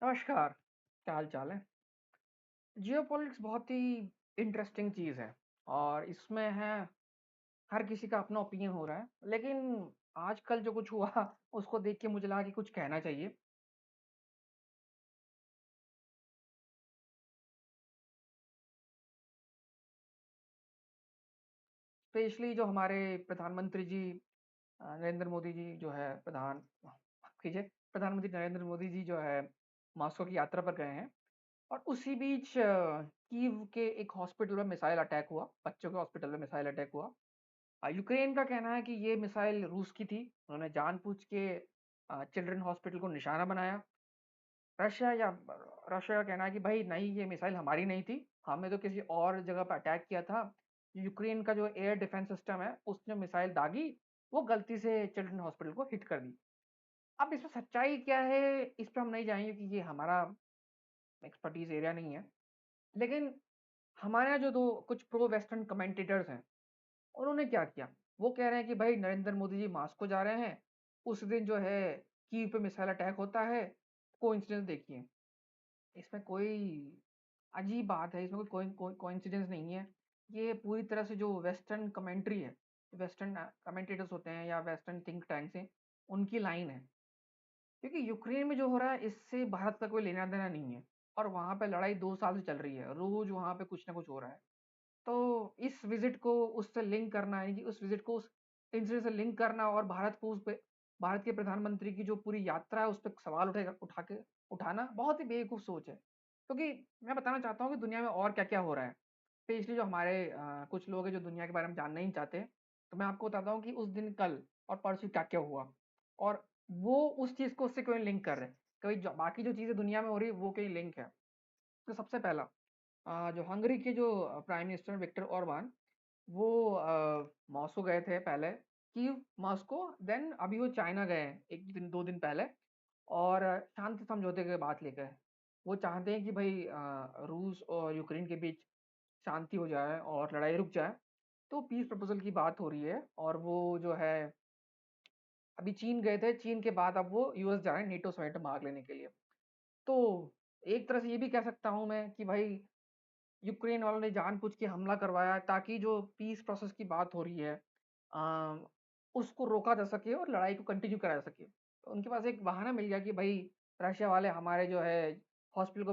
नमस्कार, क्या हाल चाल है? जियोपॉलिटिक्स बहुत ही इंटरेस्टिंग चीज़ है और इसमें है हर किसी का अपना ओपिनियन हो रहा है। लेकिन आजकल जो कुछ हुआ उसको देख के मुझे लगा कि कुछ कहना चाहिए। स्पेशली जो हमारे प्रधानमंत्री जी नरेंद्र मोदी जी जो है माफ़ कीजिए प्रधानमंत्री नरेंद्र मोदी जी जो है मॉस्को की यात्रा पर गए हैं और उसी बीच कीव के एक हॉस्पिटल में मिसाइल अटैक हुआ, बच्चों के हॉस्पिटल में मिसाइल अटैक हुआ। यूक्रेन का कहना है कि ये मिसाइल रूस की थी। उन्होंने जानबूझ के चिल्ड्रन हॉस्पिटल को निशाना बनाया। रशिया या रशिया का कहना है कि भाई नहीं, ये मिसाइल हमारी नहीं थी, हमने तो किसी और जगह पर अटैक किया था। यूक्रेन का जो एयर डिफेंस सिस्टम है उसने मिसाइल दागी, वो गलती से चिल्ड्रन हॉस्पिटल को हिट कर दी। अब इसमें सच्चाई क्या है इस पे हम नहीं जाएंगे कि ये हमारा एक्सपर्टीज एरिया नहीं है। लेकिन हमारे यहाँ जो दो कुछ प्रो वेस्टर्न कमेंटेटर्स हैं, उन्होंने क्या किया? वो कह रहे हैं कि भाई नरेंद्र मोदी जी मॉस्को जा रहे हैं, उस दिन जो है कीव पे मिसाइल अटैक होता है, कोइंसिडेंस देखिए। इसमें कोई अजीब बात है, इसमें कोई कोई कोइंसिडेंस नहीं है। ये पूरी तरह से जो वेस्टर्न कमेंट्री है, वेस्टर्न कमेंटेटर्स होते हैं या वेस्टर्न थिंक टैंक्स हैं, उनकी लाइन है। क्योंकि यूक्रेन में जो हो रहा है इससे भारत का कोई लेना देना नहीं है और वहाँ पे लड़ाई 2 साल से चल रही है, रोज वहाँ पे कुछ ना कुछ हो रहा है। तो इस विजिट को उससे लिंक करना, यानी कि उस विजिट को उस इंसिडेंट से लिंक करना और भारत को उस पे भारत के प्रधानमंत्री की जो पूरी यात्रा है उस पर सवाल उठाना बहुत ही बेवकूफ़ सोच है। क्योंकि मैं बताना चाहता हूँ कि दुनिया में और क्या क्या हो रहा है। स्पेशली जो हमारे कुछ लोग हैं जो दुनिया के बारे में जानना ही नहीं चाहते, तो मैं आपको बताता हूँ कि उस दिन कल और परसों क्या क्या हुआ और वो उस चीज़ को उससे क्यों लिंक कर रहे हैं। कभी जो बाकी जो चीज़ें दुनिया में हो रही है वो कहीं लिंक है। तो सबसे पहला, जो हंगरी के जो प्राइम मिनिस्टर विक्टर ओरबान, वो मॉस्को गए थे पहले, कीव, मॉस्को, देन अभी वो चाइना गए हैं 1 दिन 2 दिन पहले और शांति समझौते की बात लेकर। वो चाहते हैं कि भाई रूस और यूक्रेन के बीच शांति हो जाए और लड़ाई रुक जाए। तो पीस प्रपोज़ल की बात हो रही है और वो जो है अभी चीन गए थे, चीन के बाद अब वो यूएस जा रहे हैं नेटो समिट में भाग लेने के लिए। तो एक तरह से ये भी कह सकता हूँ मैं कि भाई यूक्रेन वालों ने जानबूझ के हमला करवाया ताकि जो पीस प्रोसेस की बात हो रही है अ, उसको रोका जा सके और लड़ाई को कंटिन्यू कराया जा सके। तो उनके पास एक बहाना मिल गया कि भाई रशिया वाले हमारे जो है हॉस्पिटल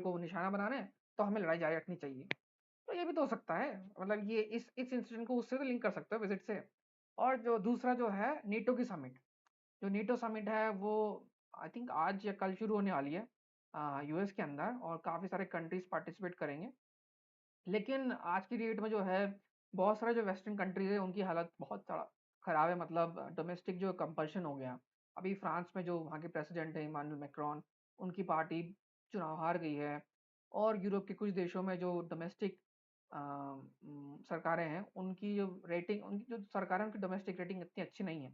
को निशाना बना रहे हैं, तो हमें लड़ाई जारी रखनी चाहिए। तो ये भी तो हो सकता है, मतलब ये इस इंसिडेंट को उससे तो लिंक कर सकते हो विजिट से। और जो दूसरा जो है नेटो की समिट, जो नेटो समिट है वो आई थिंक आज या कल शुरू होने वाली है यूएस के अंदर और काफ़ी सारे कंट्रीज पार्टिसिपेट करेंगे। लेकिन आज की डेट में जो है बहुत सारे जो वेस्टर्न कंट्रीज है उनकी हालत बहुत ख़राब है, मतलब डोमेस्टिक जो कंपल्शन हो गया। अभी फ्रांस में जो वहाँ के प्रेसिडेंट है इमानुएल मैक्रोन, उनकी पार्टी चुनाव हार गई है। और यूरोप के कुछ देशों में जो डोमेस्टिक सरकारें हैं उनकी जो रेटिंग, उनकी जो सरकारें उनकी डोमेस्टिक रेटिंग इतनी अच्छी नहीं है।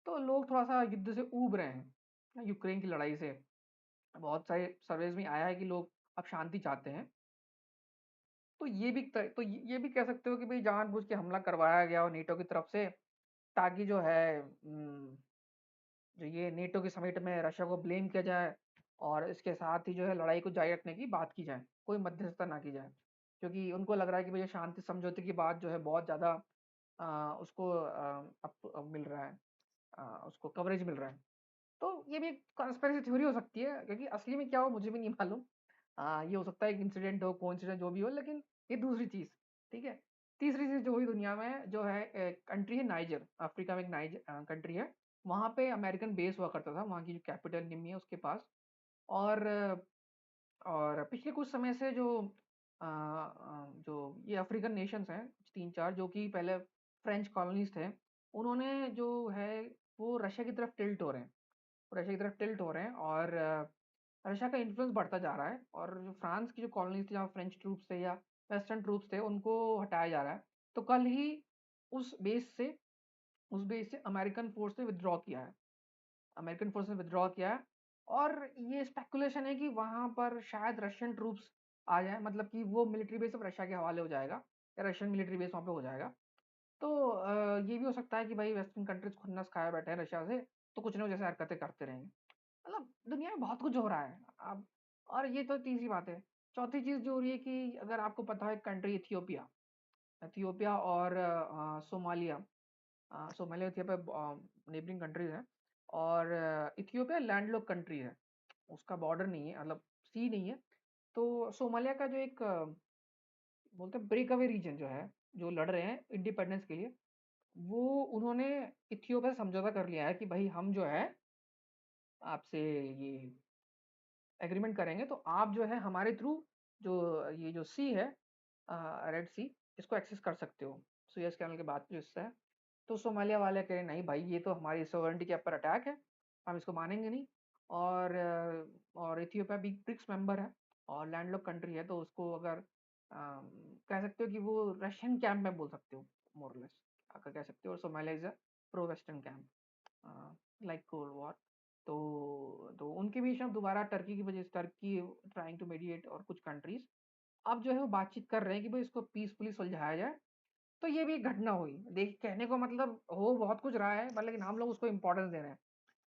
तो लोग थोड़ा सा युद्ध से ऊब रहे हैं यूक्रेन की लड़ाई से। बहुत सारे सर्वेज में आया है कि लोग अब शांति चाहते हैं। तो ये भी कह सकते हो कि भाई जानबूझ के हमला करवाया गया और नेटो की तरफ से, ताकि जो है जो ये नेटो के समिट में रशिया को ब्लेम किया जाए और इसके साथ ही जो है लड़ाई को जारी रखने की बात की जाए, कोई मध्यस्थता ना की जाए। क्योंकि उनको लग रहा है कि भैया शांति समझौते की बात जो है बहुत ज़्यादा उसको अप मिल रहा है, उसको कवरेज मिल रहा है। तो ये भी एक कॉन्स्पिरेसी थ्योरी हो सकती है, क्योंकि असली में क्या हो मुझे भी नहीं मालूम। ये हो सकता है एक इंसिडेंट हो, कोइंसिडेंट जो भी हो, लेकिन ये दूसरी चीज़, ठीक है। तीसरी चीज़ जो हुई दुनिया में जो है कंट्री है नाइजर, अफ्रीका में एक नाइजर कंट्री है। वहाँ पे अमेरिकन बेस हुआ करता था, वहाँ की जो कैपिटल निम्मी है उसके पास। और पिछले कुछ समय से जो ये अफ्रीकन नेशंस हैं 3-4 जो कि पहले फ्रेंच कॉलोनीज़ थे, उन्होंने जो है वो रशिया की तरफ टिल्ट हो रहे हैं। रशिया की तरफ टिल्ट हो रहे हैं और रशिया का इन्फ्लुएंस बढ़ता जा रहा है और जो फ्रांस की जो कॉलोनीज़ थी जहाँ फ्रेंच ट्रूप्स थे या वेस्टर्न ट्रूप्स थे उनको हटाया जा रहा है। तो कल ही उस बेस से उस बेस से अमेरिकन फ़ोर्स ने विथड्रॉ किया है। अमेरिकन फ़ोर्स ने विथड्रॉ किया है और ये स्पेकुलेशन है कि वहाँ पर शायद रशियन ट्रूप्स आ जाएँ, मतलब कि वो मिलिट्री बेस अब रशिया के हवाले हो जाएगा या रशियन मिलिट्री बेस वहाँ पे हो जाएगा। तो ये भी हो सकता है कि भाई वेस्टर्न कंट्रीज़ खुन्नस खाए बैठे हैं रशिया से, तो कुछ ना कुछ ऐसे हरकतें करते रहेंगे। मतलब दुनिया में बहुत कुछ हो रहा है अब। और ये तो तीसरी बात है। चौथी चीज़ जो हो रही है कि अगर आपको पता है कंट्री इथियोपिया, इथियोपिया और Somalia, Somalia Ethiopia neighbouring countries हैं। और इथियोपिया लैंडलॉक कंट्री है, उसका बॉर्डर नहीं है, मतलब सी नहीं है। तो सोमालिया का जो एक बोलते हैं ब्रेक अवे रीजन जो है, जो लड़ रहे हैं इंडिपेंडेंस के लिए, वो उन्होंने इथियोपिया से समझौता कर लिया है कि भाई हम जो है आपसे ये एग्रीमेंट करेंगे, तो आप जो है हमारे थ्रू जो ये जो सी है, रेड सी, इसको एक्सेस कर सकते हो। सुएज कैनल के बाद जो हिस्सा है। तो सोमालिया वाले कह रहे नहीं भाई, ये तो हमारी सोवरेनिटी के ऊपर अटैक है, हम इसको मानेंगे नहीं। और और इथियोपिया भी ब्रिक्स मेंबर है और लैंडलॉक कंट्री है, तो उसको अगर कह सकते हो कि वो रशियन कैंप में बोल सकते हो, मोरलेस अगर कह सकते हो। और Somalia is a pro western camp, like cold war. तो उनके बीच में दोबारा टर्की की वजह से, टर्की ट्राइंग टू मीडिएट और कुछ कंट्रीज अब जो है वो बातचीत कर रहे हैं कि भाई इसको पीसफुली सुलझाया जाए। तो ये भी एक घटना हुई। देख, कहने को मतलब हो बहुत कुछ रहा है, पर लेकिन हम लोग उसको इम्पोर्टेंस दे रहे हैं।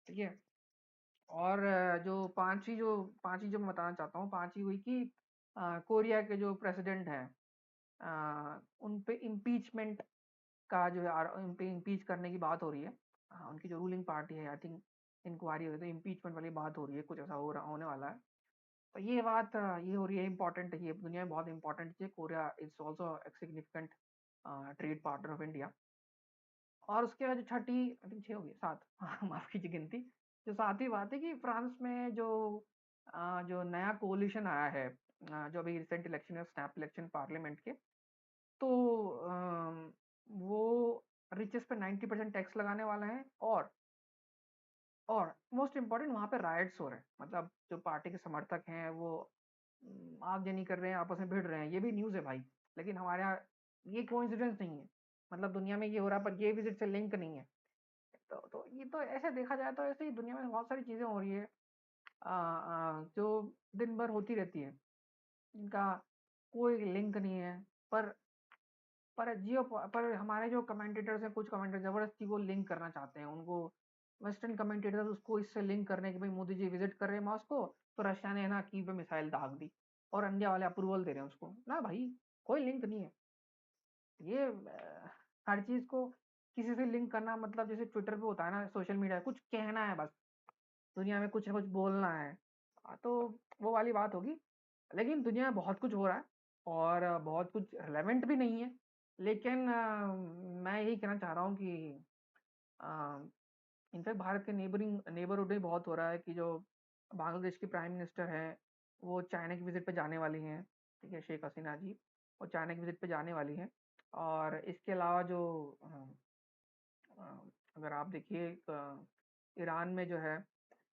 ठीक है। और जो पांचवी जो मैं बताना चाहता हूँ, पांचवी हुई कि कोरिया के जो प्रेसिडेंट हैं, उन पे इम्पीचमेंट का जो है, उन पे इम्पीच करने की बात हो रही है। उनकी जो रूलिंग पार्टी है, आई थिंक इंक्वायरी हो रही है, तो इम्पीचमेंट वाली बात हो रही है, कुछ ऐसा हो रहा होने वाला है। तो ये बात ये हो रही है इंपॉर्टेंट है, ये दुनिया में बहुत इंपॉर्टेंट है। कोरिया इज ऑल्सो एक significant trade partner of India. और उसके बाद जो छठी, आई थिंक छः हो गई, सात, हाँ, माफ कीजिए गिनती। जो सातवीं बात है कि फ्रांस में जो नया कोलिशन आया है, जो अभी रिसेंट इलेक्शन है, स्नैप इलेक्शन पार्लियामेंट के, तो वो रिचेस पे 90% टैक्स लगाने वाला है। और मोस्ट इम्पोर्टेंट, वहाँ पे राइट्स हो रहे हैं, मतलब जो पार्टी के समर्थक हैं वो आगजनी कर रहे हैं, आपस में भिड़ रहे हैं। ये भी न्यूज़ है भाई। लेकिन हमारे यहाँ ये कोइंसिडेंस नहीं है, मतलब दुनिया में ये हो रहा है पर ये विजिट से लिंक नहीं है। तो ये तो ऐसे देखा जाए तो ऐसे ही दुनिया में बहुत सारी चीज़ें हो रही है, जो दिन भर होती रहती है, इनका कोई लिंक नहीं है। पर पर हमारे जो कमेंटेटर्स हैं, कुछ कमेंटेटर जबरदस्ती वो लिंक करना चाहते हैं, उनको वेस्टर्न कमेंटेटर्स उसको इससे लिंक करने कि भाई मोदी जी विजिट कर रहे हैं मॉस्को, तो रशिया ने ना कीव पे मिसाइल दाग दी, और इंडिया वाले अप्रूवल दे रहे हैं उसको। ना भाई, कोई लिंक नहीं है। ये हर चीज को किसी से लिंक करना, मतलब जैसे ट्विटर पे होता है ना, सोशल मीडिया, कुछ कहना है बस, दुनिया में कुछ ना कुछ बोलना है। तो वो वाली बात होगी। लेकिन दुनिया में बहुत कुछ हो रहा है, और बहुत कुछ रेलेवेंट भी नहीं है। लेकिन मैं यही कहना चाह रहा हूँ कि इनफैक्ट भारत के नेबरहुड में बहुत हो रहा है कि जो बांग्लादेश की प्राइम मिनिस्टर है, वो चाइना की विजिट पे जाने वाली हैं। ठीक है, शेख हसीना जी, वो चाइना की विजिट पे जाने वाली हैं। और इसके अलावा जो अ, अगर आप देखिए, ईरान में जो है,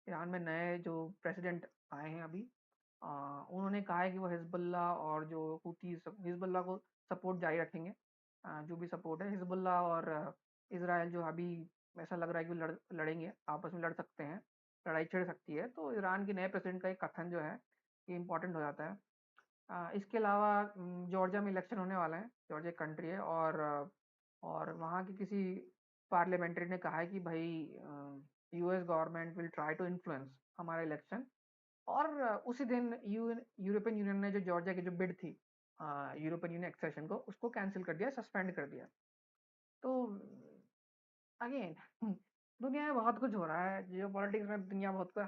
ईरान में नए जो प्रेसिडेंट आए हैं अभी, उन्होंने कहा है कि वो हिजबुल्लाह और जो हुतीस, हिजबुल्लाह को सपोर्ट जारी रखेंगे। जो भी सपोर्ट है हिजबुल्लाह और इसराइल, जो अभी ऐसा लग रहा है कि वो लड़ेंगे, आपस में लड़ सकते हैं, लड़ाई छिड़ सकती है। तो ईरान के नए प्रेसिडेंट का एक कथन जो है, ये इम्पोर्टेंट हो जाता है। इसके अलावा जॉर्जिया में इलेक्शन होने वाला है। जॉर्जिया कंट्री है, और वहाँ की किसी पार्लियामेंट्री ने कहा है कि भाई US government will try to influence हमारा इलेक्शन। और उसी दिन यूरोपियन यूनियन ने जो जॉर्जिया की जो बिड थी यूरोपियन यूनियन एक्सेशन को, उसको कैंसिल कर दिया, सस्पेंड कर दिया। तो अगेन दुनिया में बहुत कुछ हो रहा है, जियो पॉलिटिक्स में दुनिया बहुत कुछ।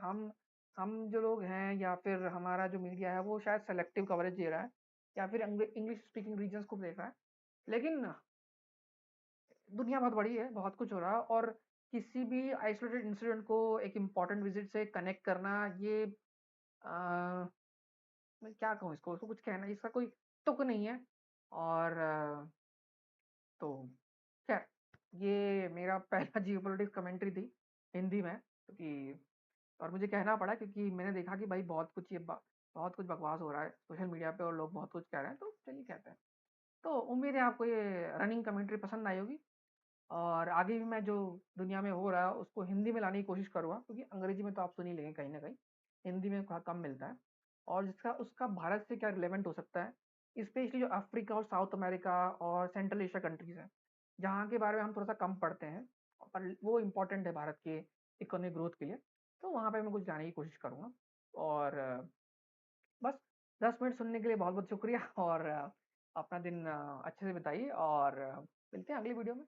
हम जो लोग हैं, या फिर हमारा जो मीडिया है, वो शायद सेलेक्टिव कवरेज दे रहा है, या फिर इंग्लिश स्पीकिंग रीजन्स को देख रहा है। लेकिन दुनिया बहुत बड़ी है, बहुत कुछ हो रहा है। और किसी भी आइसोलेटेड इंसिडेंट को एक इम्पॉर्टेंट विजिट से कनेक्ट करना, ये मैं क्या कहूँ इसको, उसको कुछ कहना, इसका कोई तुक नहीं है। और तो खैर, ये मेरा पहला जियोपॉलिटिक्स कमेंट्री थी हिंदी में, क्योंकि और मुझे कहना पड़ा क्योंकि मैंने देखा कि भाई बहुत कुछ बकवास हो रहा है सोशल मीडिया पे, और लोग बहुत कुछ कह रहे हैं, तो चलिए कहते हैं। तो उम्मीद है आपको ये रनिंग कमेंट्री पसंद आई होगी। और आगे भी मैं जो दुनिया में हो रहा है उसको हिंदी में लाने की कोशिश करूँगा, क्योंकि अंग्रेजी में तो आप सुन ही लेंगे कहीं ना कहीं, हिंदी में थोड़ा कम मिलता है। और जिसका उसका भारत से क्या रिलेवेंट हो सकता है, स्पेशली जो अफ्रीका और साउथ अमेरिका और सेंट्रल एशिया कंट्रीज हैं, जहाँ के बारे में हम थोड़ा सा कम पढ़ते हैं, पर वो इम्पोर्टेंट है भारत के इकोनॉमिक ग्रोथ के लिए। तो वहाँ पे मैं कुछ जाने की कोशिश करूँगा और बस 10 मिनट सुनने के लिए बहुत-बहुत शुक्रिया और अपना दिन अच्छे से बिताइए और मिलते हैं अगली वीडियो में।